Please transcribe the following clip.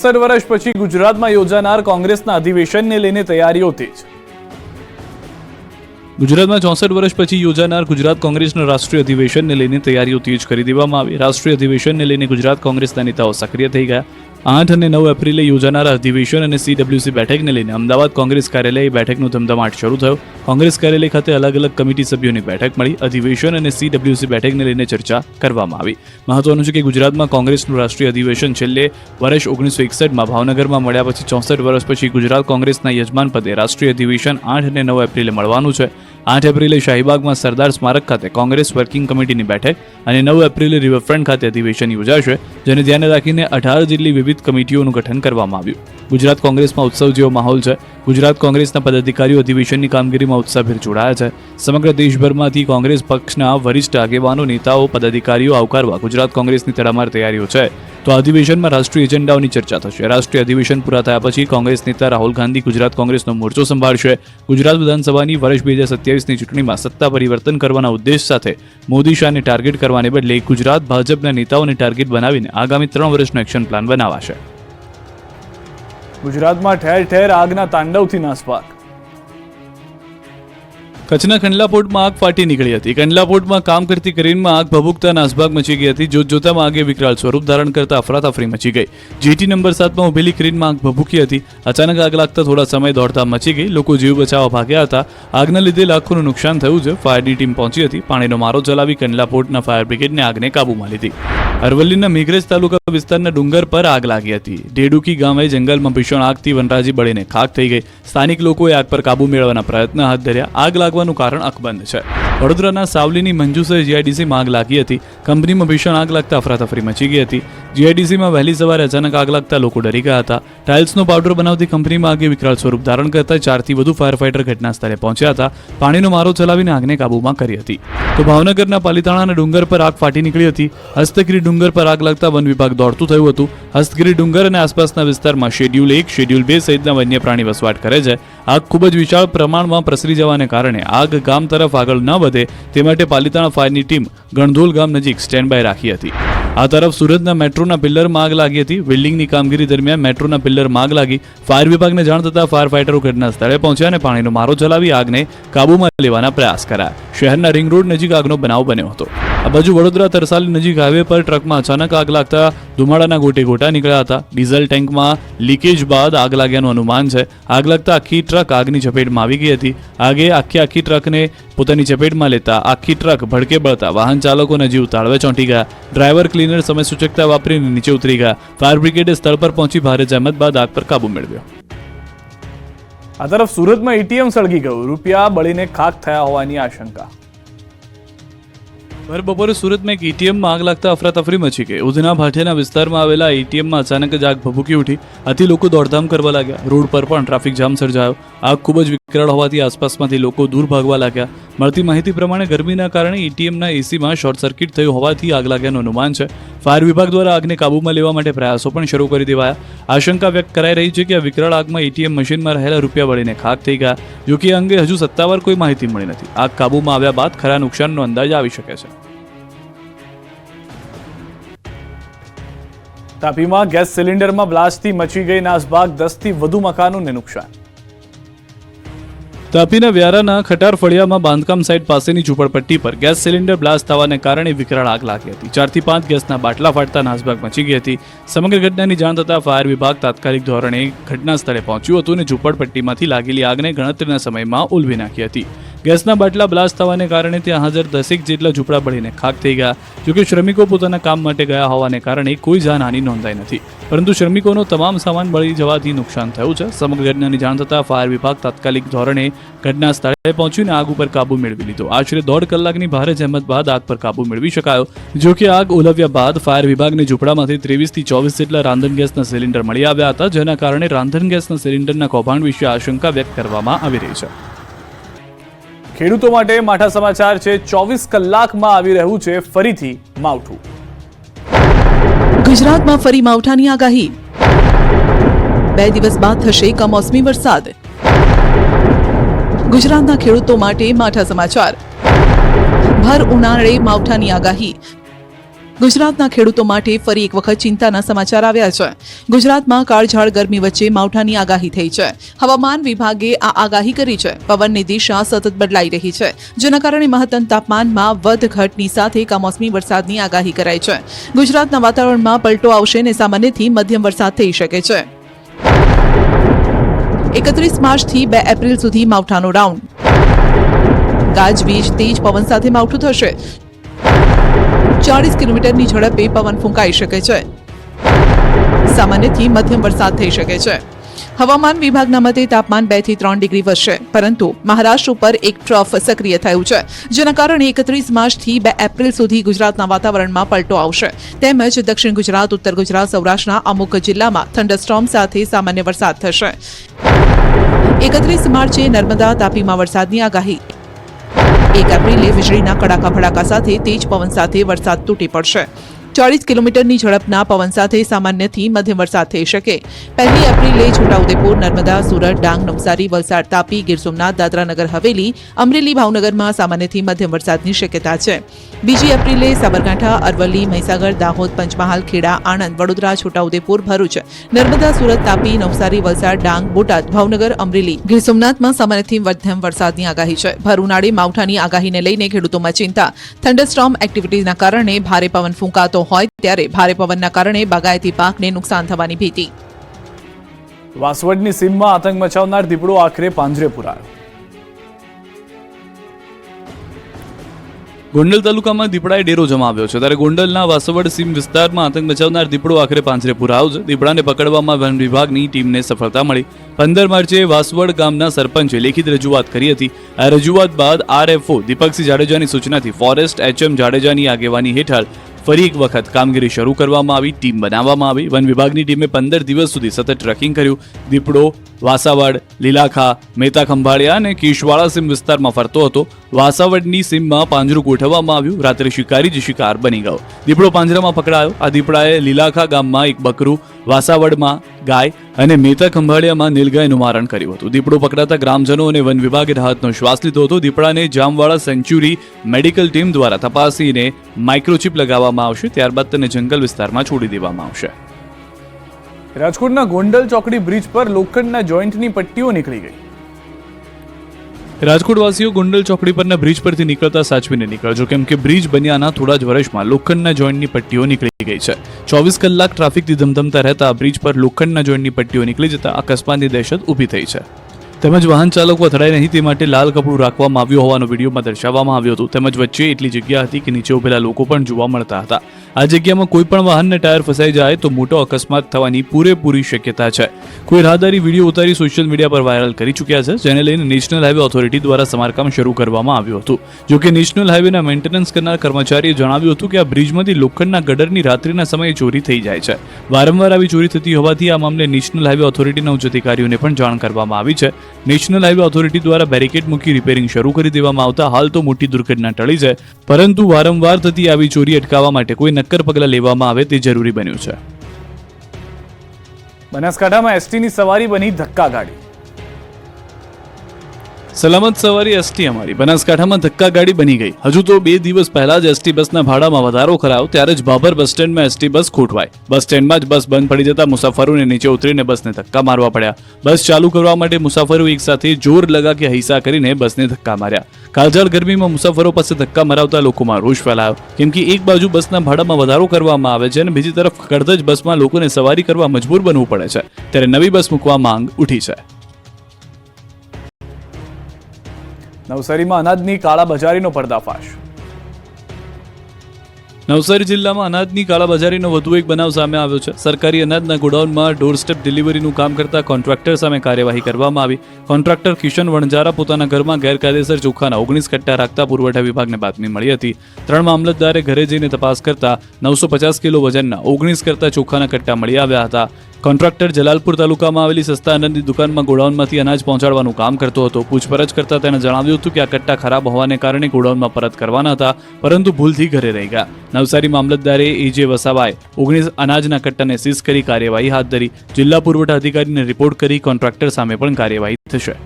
64 વર્ષ પછી ગુજરાતમાં યોજાનાર કોંગ્રેસના અધિવેશનને લઈને તૈયારીઓ તેજ। ગુજરાતમાં 64 વર્ષ પછી યોજાનાર ગુજરાત કોંગ્રેસના રાષ્ટ્રીય અધિવેશનને લઈને તૈયારીઓ તેજ કરી દેવામાં આવી। રાષ્ટ્રીય અધિવેશનને લઈને ગુજરાત કોંગ્રેસના નેતાઓ સક્રિય થઈ ગયા। 8 અને 9 એપ્રિલે યોજાનાર અધિવેશન અને CWC બેઠકને લઈને અમદાવાદ કોંગ્રેસ કાર્યાલય બેઠકનો ધમધમાટ શરૂ થયો। કોંગ્રેસ કાર્યાલય ખાતે અલગ અલગ કમિટી સભ્યોની બેઠક મળી। અધિવેશન અને CWC બેઠકને લઈને ચર્ચા કરવામાં આવી। મહત્વનું છે કે ગુજરાતમાં કોંગ્રેસનું રાષ્ટ્રીય અધિવેશન છેલ્લે વર્ષ 1961માં ભાવનગરમાં મળ્યા પછી 64 વર્ષ પછી ગુજરાત કોંગ્રેસના યજમાન પદે રાષ્ટ્રીય અધિવેશન 8 અને 9 એપ્રિલે મળવાનું છે। 8 એપ્રિલે શાહીબાગમાં સરદાર સ્મારક ખાતે કોંગ્રેસ વર્કિંગ કમિટીની બેઠક અને 9 એપ્રિલે રિવરફ્રન્ટ ખાતે અધિવેશન યોજાશે, જેને ધ્યાને રાખીને 18 જેટલી વિવિધ કમિટીઓનું ગઠન કરવામાં આવ્યું। ગુજરાત કોંગ્રેસમાં ઉત્સવ જેવો માહોલ છે। ગુજરાત કોંગ્રેસના પદાધિકારીઓ અધિવેશનની કામગીરીમાં ઉત્સાહભેર જોડાયા છે। સમગ્ર દેશભરમાંથી કોંગ્રેસ પક્ષના વરિષ્ઠ આગેવાનો, નેતાઓ, પદાધિકારીઓ આવકારવા ગુજરાત કોંગ્રેસની તડામાર તૈયારીઓ છે। તો અધિવેશનમાં રાષ્ટ્રીય એજન્ડાઓની ચર્ચા થશે। રાષ્ટ્રીય અધિવેશન પૂરા થયા પછી કોંગ્રેસ નેતા રાહુલ ગાંધી ગુજરાત કોંગ્રેસનો મોરચો સંભાળશે। ગુજરાત વિધાનસભાની વર્ષ 2027ની ચૂંટણીમાં સત્તા પરિવર્તન કરવાના ઉદ્દેશ સાથે મોદી શાહને ટાર્ગેટ કરવાને બદલે ગુજરાત ભાજપના નેતાઓને ટાર્ગેટ બનાવીને આગામી 3 વર્ષનો એક્શન પ્લાન બનાવાશે। ગુજરાતમાં ઠેર ઠેર આગના તાંડવથી નાસભાગ। કચ્છના કંડલા પોર્ટમાં આગ ફાટી નીકળી હતી। કંડલા પોર્ટમાં કામ કરતી ક્રેનમાં આગ ભભૂકતા નાસભાગ મચી ગઈ હતી। જોતજોતામાં આગે વિકરાળ સ્વરૂપ ધારણ કરતા અફરાતફરી મચી ગઈ। જેટી નંબર 7માં ઉભેલી ક્રેનમાં આગ ભભૂકી હતી। અચાનક આગ લાગતા થોડા સમય દોડધામ મચી ગઈ। લોકો જીવ બચાવવા ભાગ્યા હતા। આગના લીધે લાખોનું નુકસાન થયું છે। ફાયરની ટીમ પહોંચી હતી। પાણીનો મારો ચલાવી કંડલા પોર્ટના ફાયર બ્રિગેડને આગને કાબૂમાં લીધી। અરવલ્લીના મેઘરજ તાલુકા વિસ્તારના ડુંગર પર આગ લાગી હતી। ડેડુકી ગામે જંગલમાં ભીષણ આગથી વનરાજી બળીને ખાખ થઈ ગઈ। સ્થાનિક લોકોએ આગ પર કાબૂ મેળવવાના પ્રયત્ન હાથ ધર્યા। આગ લાગવાનું કારણ અકબંધ છે। વડોદરાના સાવલીની મંજુસર GIDCમાં આગ લાગી હતી। કંપનીમાં ભીષણ આગ લાગતા અફરાતફરી મચી ગઈ હતી। GIDCમાં વહેલી સવારે અચાનક આગ લાગતા લોકો ડરી ગયા હતા। ટાઇલ્સનો પાવડર બનાવતી કંપનીમાં આગે વિકરાળ સ્વરૂપ ધારણ કરતા 4થી વધુ ફાયર ફાઇટર ઘટના સ્થળે પહોંચ્યા હતા। પાણીનો મારો ચલાવીને આગને કાબૂમાં કરી હતી। તો ભાવનગરના પાલીતાણાના ડુંગર પર આગ ફાટી નીકળી હતી। હસ્તગીરી ડુંગર પર આગ લાગતા વન વિભાગ દોડતું થયું હતું। હસ્તગીરી ડુંગર અને આસપાસના વિસ્તારમાં શેડ્યુલ 1, શેડ્યુલ 2 સહિતના વન્ય પ્રાણી વસવાટ કરે છે। આગ ખૂબ જ વિશાળ પ્રમાણમાં પ્રસરી જવાને કારણે આગ ગામ તરફ આગળ ન વધે તે માટે પાલીતાણા ફાયરની ટીમ ગણધોલ ગામ નજીક સ્ટેન્ડ બાય રાખી હતી। આ તરફ સુરતના મેટ્રોના પિલ્લરમાં આગ લાગી હતી। બિલ્ડિંગની કામગીરી દરમિયાન મેટ્રોના પિલ્લરમાં આગ લાગી। ફાયર વિભાગને જાણ થતાં ફાયર ફાઇટરો ઘટના સ્થળે પહોંચ્યા અને પાણીનો મારો ચલાવી આગને કાબૂમાં લેવાના પ્રયાસ કર્યા। શહેરના રિંગ રોડ નજીક આગનો બનાવ બન્યો હતો। આ બાજુ વડોદરા તરસાલી નજીક હાઈવે પર ટ્રકમાં અચાનક આગ લાગતા ધુમાડાના ગોટે ગોટા નીકળ્યા હતા। ડીઝલ ટેન્કમાં લીકેજ બાદ આગ લાગ્યાનું અનુમાન છે। આગ લાગતા આખી ટ્રક આગની ચપેટમાં આવી ગઈ હતી। આગે આખી ટ્રકને પોતાની ચપેટમાં લેતા આખી ટ્રક ભડકે બળતા વાહન ચાલકોના જીવ તાળવે ચોંટી ગયા। ડ્રાઈવર ક્લીનર સમય સૂચકતા વાપરીને નીચે ઉતરી ગયા। ફાયર બ્રિગેડે સ્થળ પર પહોંચી ભારે જહેમત બાદ આગ પર કાબુ મેળવ્યો। આ તરફ સુરતમાં ATM સળગી ગયું। રૂપિયા બળીને ખાખ થયા હોવાની આશંકા। ભર બપોરે સુરતમાં એક ATMમાં આગ લાગતા અફરાતફરી મચી ગઈ। ઉધના ભાટિયાના વિસ્તારમાં આવેલા ATMમાં અચાનક જ આગ ભભૂકી ઉઠી। આથી લોકો દોડધામ કરવા લાગ્યા। રોડ પર પણ ટ્રાફિક જામ સર્જાયો। આગ ખૂબ જ વિકરાળ હોવાથી આસપાસમાંથી લોકો દૂર ભાગવા લાગ્યા। મળતી માહિતી પ્રમાણે ગરમીના કારણે ATMના ACમાં શોર્ટ સર્કિટ થયું હોવાથી આગ લાગ્યાનું અનુમાન છે। ફાયર વિભાગ દ્વારા આગને કાબૂમાં લેવા માટે પ્રયાસો પણ શરૂ કરી દેવાયા। આશંકા વ્યક્ત કરાઈ રહી છે કે આ વિકરાળ આગમાં ATM મશીનમાં રહેલા રૂપિયા બળીને ખાખ થઈ ગયા। જો કે આ અંગે હજુ સત્તાવાર કોઈ માહિતી મળી નથી। આગ કાબૂમાં આવ્યા બાદ ખરા નુકસાનનો અંદાજ આવી શકે છે। તાપીમાં ગેસ સિલિન્ડરમાં બ્લાસ્ટથી મચી ગઈ નાસભાગ। 10થી વધુ મકાનોને નુકસાન। તાપીના વ્યારાના ખટાર ફળિયામાં બાંધકામ સાઇટ પાસેની ઝૂંપડપટ્ટી પર ગેસ સિલિન્ડર બ્લાસ્ટ થવાને કારણે વિકરાળ આગ લાગી હતી। 4 થી 5 ગેસના બાટલા ફાટતા નાસભાગ મચી ગઈ હતી। સમગ્ર ઘટનાની જાણ થતાં ફાયર વિભાગ તાત્કાલિક ધોરણે ઘટના સ્થળે પહોંચ્યું હતું અને ઝૂંપડપટ્ટીમાંથી લાગેલી આગને ગણતરીના સમયમાં ઉલવી નાખી હતી। ગેસના બાટલા બ્લાસ્ટ થવાને કારણે ત્યાં હાજર 10 જેટલા ઝૂંપડા બળીને ખાખ થઈ ગયા। જોકે શ્રમિકો પોતાના કામ માટે ગયા હોવાને કારણે કોઈ જાનહાનિ નોંધાઈ નથી, પરંતુ શ્રમિકોનો તમામ સામાન બળી જવાથી નુકસાન થયું છે। સમગ્ર ઘટનાની જાણ થતાં ફાયર વિભાગ તાત્કાલિક ધોરણે ઘટના સ્થળે પહોંચીને આગ ઉપર કાબુ મેળવી લીધો। આશરે 1.5 કલાકની ભારે જહેમત બાદ આગ પર કાબુ મેળવી શકાયો। જો કે આગ ઓલવ્યા બાદ ફાયર વિભાગને ઝૂંપડામાંથી 23 થી 24 જેટલા રાંધણ ગેસના સિલિન્ડર મળી આવ્યા હતા, જેના કારણે રાંધણ ગેસના સિલિન્ડરના કૌભાંડ વિશે આશંકા વ્યક્ત કરવામાં આવી રહી છે। ખેડૂતો માટે માઠા સમાચાર છે। 24 કલાકમાં આવી રહ્યું છે ફરીથી માવઠું। ગુજરાતમાં ફરી માવઠાની આગાહી। 2 દિવસ બાદ થશે કમોસમી વરસાદ। ગુજરાતના ખેડૂતો માટે માઠા સમાચાર। ભર ઉનાળે માવઠાની આગાહી। ગુજરાતના ખેડૂતો માટે ફરી એક વખત ચિંતાના સમાચાર આવ્યા છે. ગુજરાતમાં કાળઝાળ ગરમી વચ્ચે માવઠાની આગાહી થઈ છે. હવામાન વિભાગે આ આગાહી કરી છે. પવનની દિશા સતત બદલાઈ રહી છે, જેના કારણે મહત્તમ તાપમાનમાં વધઘટની સાથે કમોસમી વરસાદની આગાહી કરાઈ છે. ગુજરાતના વાતાવરણમાં પલટો આવશે અને સામાન્યથી મધ્યમ વરસાદ થઈ શકે છે. 31 માર્ચથી 2 એપ્રિલ સુધી માવઠાનો રાઉન્ડ. ગાજવીજ તેજ પવન સાથે માવઠું થશે. 40 કિલોમીટરની ઝડપે પવન ફૂંકાઈ શકે છે. સામાન્યથી મધ્યમ વરસાદ થઈ શકે છે. હવામાન વિભાગના મતે તાપમાન 2 થી 3 ડિગ્રી વધશે, પરંતુ મહારાષ્ટ્ર ઉપર એક ટ્રફ સક્રિય થયું છે, જેના કારણે 31 માર્ચથી 2 એપ્રિલ સુધી ગુજરાતના વાતાવરણમાં પલટો આવશે. તેમજ દક્ષિણ ગુજરાત, ઉત્તર ગુજરાત, સૌરાષ્ટ્રના અમુક જિલ્લામાં થંડરસ્ટોર્મ સાથે સામાન્ય વરસાદ થશે. 31 માર્ચે નર્મદા, તાપીમાં વરસાદની આગાહી. 1 એપ્રિલે વીજળીના કડાકા ભડાકા સાથે તેજ પવન સાથે વરસાદ તૂટી પડશે. 40 કિલોમીટરની ઝડપના પવન સાથે સામાન્યથી મધ્યમ વરસાદ થઈ શકે. 1 એપ્રિલે છોટાઉદેપુર, નર્મદા, સુરત, ડાંગ, નવસારી, વલસાડ, તાપી, ગીર સોમનાથ, દાદરા નગર હવેલી, અમરેલી, ભાવનગરમાં સામાન્યથી મધ્યમ વરસાદની શક્યતા છે. 2 એપ્રિલે સાબરકાંઠા, અરવલ્લી, મહીસાગર, દાહોદ, પંચમહાલ, ખેડા, આણંદ, વડોદરા, છોટાઉદેપુર, ભરૂચ, નર્મદા, સુરત, તાપી, નવસારી, વલસાડ, ડાંગ, બોટાદ, ભાવનગર, અમરેલી, ગીર સોમનાથમાં સામાન્યથી મધ્યમ વરસાદની આગાહી છે. ભર ઉનાળે માવઠાની આગાહીને લઈને ખેડૂતોમાં ચિંતા. થંડરસ્ટોર્મ એક્ટિવિટીના કારણે ભારે પવન ફૂંકાતો હોય ત્યારે ભારે પવનના કારણે બાગાયતી પાકને નુકસાન થવાની ભીતિ. વાસવડની સીમમાં આતંક મચાવનાર દીપડો આખરે પાંજરે પુરાયો. ગોંડલ તાલુકામાં દીપડાએ ડેરો જમાવ્યો છે, ત્યારે ગોંડલના વાસવડ સીમ વિસ્તારમાં આતંક મચાવનાર દીપડો આખરે પાંજરે પુરાયો છે. દીપડાને પકડવામાં વન વિભાગની ટીમને સફળતા મળી. 15 માર્ચે વાસવડ ગામના સરપંચે લેખિત રજૂઆત કરી હતી. આ રજૂઆત બાદ આરએફઓ દીપકસિંહ જાડેજાની સૂચનાથી ફોરેસ્ટ એચએમ જાડેજાની આગેવાની હેઠળ ફરી એક વખત કામગીરી શરૂ કરવામાં આવી, ટીમ બનાવવામાં આવી. વન વિભાગની ટીમે 15 દિવસ સુધી સતત ટ્રેકિંગ કર્યું. દીપડો વાસાવડ, લીલાખા, મેતા ખંભાળિયા અને કીશવાળા સીમ વિસ્તારમાં ફરતો હતો. વાસાવડની સીમમાં પાંજરું ગોઠવવામાં આવ્યું. રાત્રે શિકારી જ શિકાર બની ગયો. દીપડો પાંજરામાં પકડાયો. આ દીપડાએ લીલાખા ગામમાં એક બકરું, વાસાવડમાં ગાય અને મેતા ખંભાળિયામાં નીલગાયનું મારણ કર્યું હતું. દીપડો પકડાતા ગ્રામજનો અને વન વિભાગે રાહતનો શ્વાસ લીધો હતો. દીપડાને જામવાળા સેન્ચ્યુરી મેડિકલ ટીમ દ્વારા તપાસીને માઇક્રોચિપ લગાવવામાં આવશે. ત્યારબાદ તેને જંગલ વિસ્તારમાં છોડી દેવામાં આવશે. રાજકોટના ગોંડલ ચોકડી બ્રિજ પર લોખંડના જોઈન્ટની પટ્ટીઓ નીકળી ગઈ. રાજકોટવાસીઓ ગોંડલ ચોકડી પરના બ્રિજ પરથી નીકળતા સાચવીને નીકળજો, કેમ કે બ્રિજ બન્યાના થોડા જ વર્ષમાં લોખંડના જોઈન્ટની પટ્ટીઓ નીકળી ગઈ છે. 24 કલાક ટ્રાફિકથી ધમધમતા રહેતા બ્રિજ પર લોખંડના જોઈન્ટની પટ્ટીઓ નીકળી જતા અકસ્માતની દહેશત ઊભી થઈ છે. તેમજ વાહન ચાલકો અથડાય નહીં તે માટે લાલ કપડું રાખવામાં આવ્યું હોવાનો વિડીયોમાં દર્શાવવામાં આવ્યું હતું. તેમજ વચ્ચે એટલી જગ્યા હતી કે નીચે ઉભેલા લોકો પણ જોવા મળતા હતા. આ જગ્યામાં કોઈ પણ વાહનના ટાયર ફસાઈ જાય તો મોટો અકસ્માત થવાની પૂરેપૂરી શક્યતા છે. કોઈ રાહદારી વિડીયો ઉતારી સોશિયલ મીડિયા પર વાયરલ કરી ચૂક્યા છે, જેને લઈને નેશનલ હાઈવે ઓથોરિટી દ્વારા સમારકામ શરૂ કરવામાં આવ્યું હતું. જોકે નેશનલ હાઈવેના મેન્ટેનન્સ કરનાર કર્મચારીએ જણાવ્યું હતું કે આ બ્રિજમાંથી લોખંડના ગડરની રાત્રિના સમયે ચોરી થઈ જાય છે. વારંવાર આવી ચોરી થતી હોવાથી આ મામલે નેશનલ હાઈવે ઓથોરિટીના ઉચ્ચ અધિકારીઓને પણ જાણ કરવામાં આવી છે. નેશનલ હાઈવે ઓથોરિટી દ્વારા બેરિકેડ મૂકી રિપેરિંગ શરૂ કરી દેવામાં આવતા હાલ તો મોટી દુર્ઘટના ટળી છે, પરંતુ વારંવાર થતી આવી ચોરી અટકાવવા માટે કોઈ નક્કર પગલાં લેવામાં આવે તે જરૂરી બન્યું છે. બનાસકાંઠામાં એસટીની સવારી બની ધક્કા ગાડી. સલામત સવારી એસટી અમારી બનાસકાંઠામાં ધક્કા ગાડી બની ગઈ. હજુ તો 2 દિવસ પહેલા જ એસટી બસના ભાડામાં વધારો કરાયો ત્યારે જ ભાભર બસ સ્ટેન્ડમાં એસટી બસ ખોટવાઈ. બસ સ્ટેન્ડમાં જ બસ બંધ પડી જતા મુસાફરોને નીચે ઉતરીને બસને ધક્કા મારવા પડ્યા. બસ ચાલુ કરવા માટે મુસાફરો એક સાથે જોર લગા કે હૈસા કરીને બસને ધક્કા માર્યા. કાળઝાળ ગરમીમાં મુસાફરો પાસે ધક્કા મરાવતા લોકોમાં રોષ ફેલાયો, કેમ કે એક બાજુ બસના ભાડામાં વધારો કરવામાં આવે છે અને બીજી તરફ કડધજ બસમાં લોકોને સવારી કરવા મજબૂર બનવું પડે છે. ત્યારે નવી બસ મૂકવા માંગ ઉઠી છે. નવસારીમાં અનાજની કાળાબજારીનો પર્દાફાશ. નવસારી જિલ્લામાં અનાજની કાળાબજારીનો વધુ એક બનાવ સામે આવ્યો છે. સરકારી અનાજના ગોડાઉનમાં ડોર સ્ટેપ ડિલિવરીનું કામ કરતા કોન્ટ્રાક્ટર સામે કાર્યવાહી કરવામાં આવી. કોન્ટ્રાક્ટર કિશન વણજારા પોતાના ઘરમાં ગેરકાયદેસર ચોખાના 19 કટ્ટા રાખતા પુરવઠા વિભાગને બાતમી મળી હતી. 3 મામલતદારે ઘરે જઈને તપાસ કરતા 950 કિલો વજનના 19 કરતા ચોખાના કટ્ટા મળી આવ્યા હતા. કોન્ટ્રાક્ટર જલાલપુર તાલુકામાં આવેલી સસ્તા અનાજની દુકાનમાં ગોડાઉનમાંથી અનાજ પહોંચાડવાનું કામ કરતો હતો. પૂછપરછ કરતા તેને જણાવ્યું હતું કે આ કટ્ટા ખરાબ હોવાને કારણે ગોડાઉનમાં પરત કરવાના હતા, પરંતુ ભૂલથી ઘરે રહી ગયા. નવસારી મામલતદારે એજે વસાવાએ 19 અનાજના કટ્ટાને સીઝ કરી કાર્યવાહી હાથ ધરી. જિલ્લા પુરવઠા અધિકારીને રિપોર્ટ કરી કોન્ટ્રાક્ટર સામે પણ કાર્યવાહી થશે.